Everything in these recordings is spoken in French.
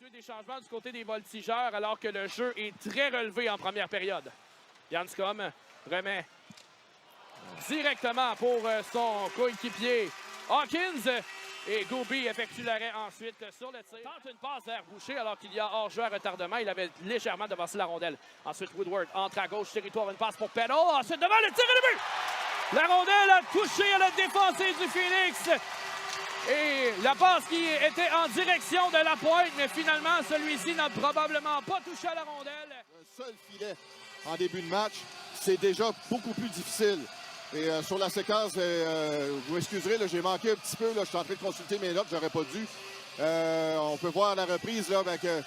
effectuer des changements du côté des voltigeurs alors que le jeu est très relevé en première période. Janscom remet directement pour son coéquipier Hawkins. Et Gooby effectue l'arrêt ensuite sur le tir. Tente une passe vers Boucher alors qu'il y a hors-jeu à retardement. Il avait légèrement devancé la rondelle. Ensuite, Woodward entre à gauche, territoire, une passe pour Peddle. Ensuite, devant le tir et le but! La rondelle a touché à la défensive du Phoenix. Et la passe qui était en direction de la pointe, mais finalement, celui-ci n'a probablement pas touché à la rondelle. Un seul filet en début de match, c'est déjà beaucoup plus difficile. Et sur la séquence, vous m'excuserez, j'ai manqué un petit peu. Je suis en train de consulter mes notes, j'aurais pas dû. On peut voir à la reprise là, que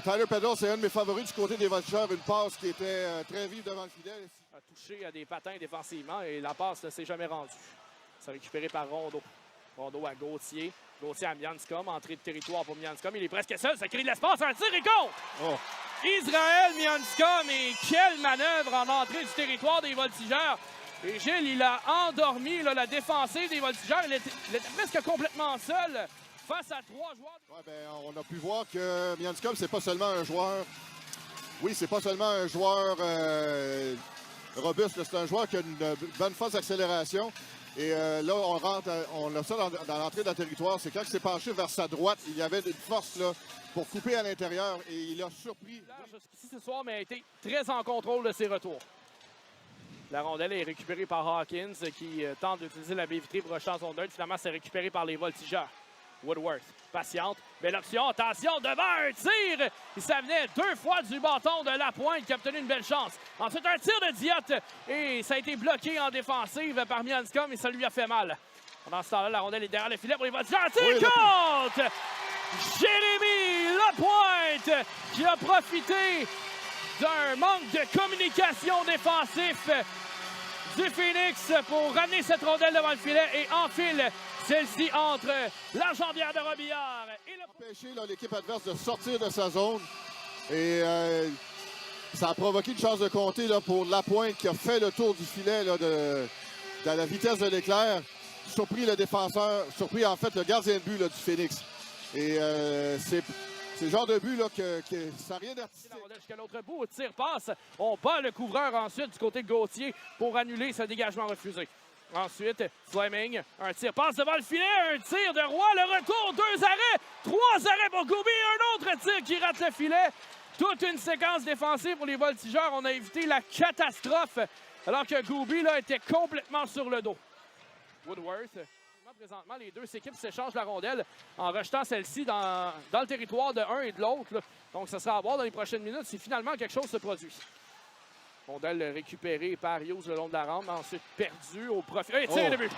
Tyler Peddle, c'est un de mes favoris du côté des voltigeurs. Une passe qui était très vive devant le filet. A touché à des patins défensivement et la passe ne s'est jamais rendue. C'est récupéré par Rondeau. Rondeau à Gauthier. Gauthier à Mianscom. Entrée de territoire pour Mianscom. Il est presque seul. Ça crée de l'espace. Un tir et contre! Oh. Israël Mianscom. Et quelle manœuvre en entrée du territoire des voltigeurs. Et Gilles, il a endormi là, la défensive des voltigeurs. Il était presque complètement seul face à 3 joueurs. Ouais, ben, on a pu voir que Mianscom, c'est pas seulement un joueur... Oui, c'est pas seulement un joueur robuste. C'est un joueur qui a une bonne phase d'accélération. Et là, on a ça dans l'entrée d'un territoire. C'est quand il s'est penché vers sa droite, il y avait une force là, pour couper à l'intérieur. Et il a surpris. Jusqu'ici ce soir, mais a été très en contrôle de ses retours. La rondelle est récupérée par Hawkins qui tente d'utiliser la baie vitrée pour rejeter en zone 2. Finalement, c'est récupéré par les voltigeurs. Woodworth, patiente, belle option, attention, devant un tir! Ça venait 2 fois du bâton de la pointe qui a obtenu une belle chance. Ensuite, un tir de Diot et ça a été bloqué en défensive par Mianscom et ça lui a fait mal. Pendant ce temps-là, la rondelle est derrière le filet pour les voltigeurs. Tir contre! Jérémy Lapointe qui a profité d'un manque de communication défensif du Phoenix pour ramener cette rondelle devant le filet et enfile celle-ci entre la jambière de Robillard et le... Empêcher l'équipe adverse de sortir de sa zone. Et ça a provoqué une chance de compter là, pour Lapointe qui a fait le tour du filet là, dans la vitesse de l'éclair. Surpris le défenseur, surpris en fait le gardien de but là, du Phoenix. Et c'est le genre de but là, que ça n'a rien d'artistique. Jusqu'à l'autre bout, au tir-passe. On bat le couvreur ensuite du côté de Gauthier pour annuler ce dégagement refusé. Ensuite, Fleming, un tir passe devant le filet, un tir de Roy, le retour, 2 arrêts, 3 arrêts pour Gooby, un autre tir qui rate le filet. Toute une séquence défensive pour les voltigeurs. On a évité la catastrophe alors que Gooby là, était complètement sur le dos. Woodworth. Présentement, les deux équipes s'échangent la rondelle en rejetant celle-ci dans le territoire de l'un et de l'autre. Donc, ça sera à voir dans les prochaines minutes si finalement quelque chose se produit. Rondelle récupérée par Hughes le long de la rampe, ensuite perdue au profit. Et tire de but!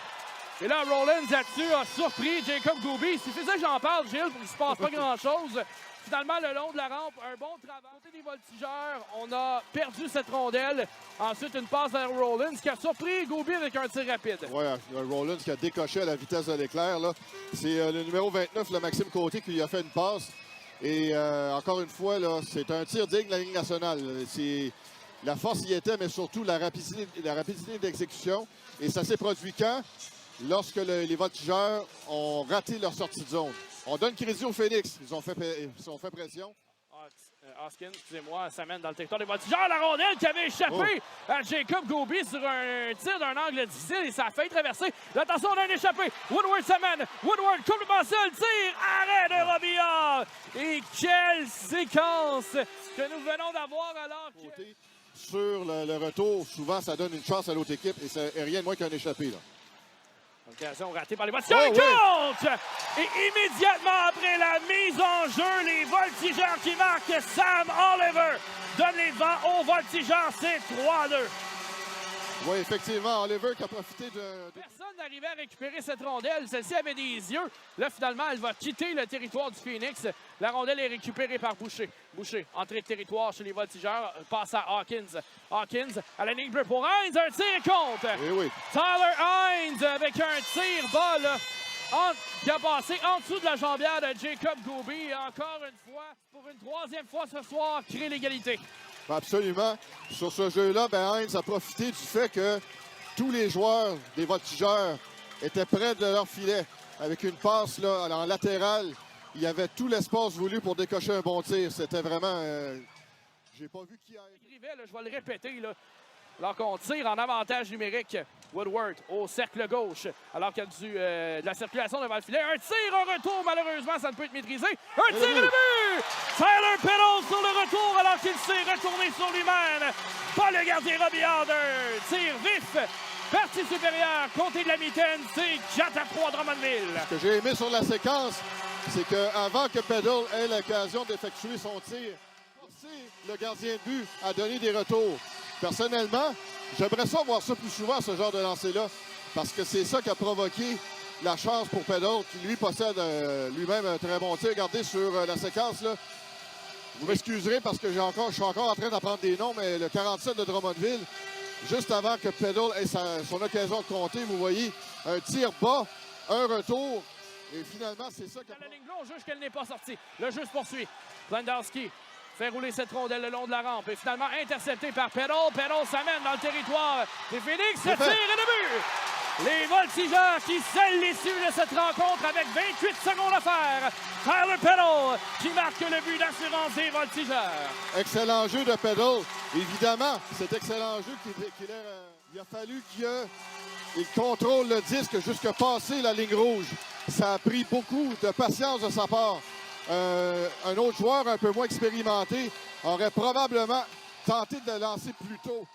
Et là, Rollins là-dessus a surpris Jacob Gooby. Il suffisait que j'en parle, Gilles, pour qu'il ne se passe pas grand-chose. Finalement, le long de la rampe, un bon travail. Côté des voltigeurs, on a perdu cette rondelle. Ensuite, une passe vers Rollins qui a surpris Gooby avec un tir rapide. Oui, Rollins qui a décoché à la vitesse de l'éclair. C'est le numéro 29, le Maxime Côté, qui lui a fait une passe. Et encore une fois, c'est un tir digne de la Ligue nationale. La force y était, mais surtout la rapidité d'exécution. Et ça s'est produit quand? Lorsque les voltigeurs ont raté leur sortie de zone. On donne crédit au Phoenix. Ils ont fait pression. Hoskins, excusez-moi, s'amène dans le territoire des voltigeurs. La rondelle qui avait échappé à Jacob Gooby sur un tir d'un angle difficile et ça a failli traverser. Attention, on a un échappé. Woodward s'amène. Woodward complètement seul. Tir. Arrêt de Robillard. Et quelle séquence que nous venons d'avoir alors que... Sur le retour, souvent, ça donne une chance à l'autre équipe et c'est rien de moins qu'un échappé. Là. Occasion ratée par les voltigeurs. Compte! Et immédiatement après la mise en jeu, les voltigeurs qui marquent, Sam Oliver donne les devants aux voltigeurs. C'est 3-2. Oui, effectivement, Oliver qui a profité de... Personne n'arrivait à récupérer cette rondelle. Celle-ci avait des yeux. Là, finalement, elle va quitter le territoire du Phoenix. La rondelle est récupérée par Boucher. Boucher, entrée de territoire chez les voltigeurs, passe à Hawkins. Hawkins à la ligne bleue pour Hines. Un tir contre. Oui, oui. Tyler Hines avec un tir bas là, qui a passé en dessous de la jambière de Jacob Gooby. Encore une fois, pour une 3e fois ce soir, crée l'égalité. Absolument. Sur ce jeu-là, Hines a profité du fait que tous les joueurs des voltigeurs étaient près de leur filet avec une passe là, en latérale il y avait tout l'espace voulu pour décocher un bon tir. C'était vraiment... j'ai pas vu qui a... Rivet, là, je vais le répéter, là. Alors qu'on tire en avantage numérique, Woodward au cercle gauche, alors qu'il y a de la circulation devant le filet. Un tir en retour, malheureusement, ça ne peut être maîtrisé. Un tir et le but! Tyler Peddle sur le retour, alors qu'il s'est retourné sur lui-même. Pas le gardien Robbie Harder. Tir vif, partie supérieure, côté de la mitaine, c'est 4-3 Drummondville. Ce que j'ai aimé sur la séquence, c'est qu'avant que Peddle ait l'occasion d'effectuer son tir, le gardien de but a donné des retours. Personnellement, j'aimerais ça voir ça plus souvent, ce genre de lancer-là, parce que c'est ça qui a provoqué la chance pour Peddle, qui lui possède lui-même un très bon tir. Regardez sur la séquence, là. Vous m'excuserez parce que je suis encore en train d'apprendre des noms, mais le 47 de Drummondville, juste avant que Peddle ait son occasion de compter, vous voyez, un tir bas, un retour, et finalement, c'est ça qui a... Dans la ligne bleue, on juge qu'elle n'est pas sortie. Le jeu se poursuit. Landowski fait rouler cette rondelle le long de la rampe et finalement intercepté par Peddle. Peddle s'amène dans le territoire des Phoenix. Ce tir et le but! Les Voltigeurs qui scellent l'issue de cette rencontre avec 28 secondes à faire. Tyler Peddle qui marque le but d'assurance des Voltigeurs. Excellent jeu de Peddle. Évidemment, cet excellent jeu il a fallu qu'il contrôle le disque jusqu'à passer la ligne rouge. Ça a pris beaucoup de patience de sa part. Un autre joueur un peu moins expérimenté aurait probablement tenté de lancer plus tôt.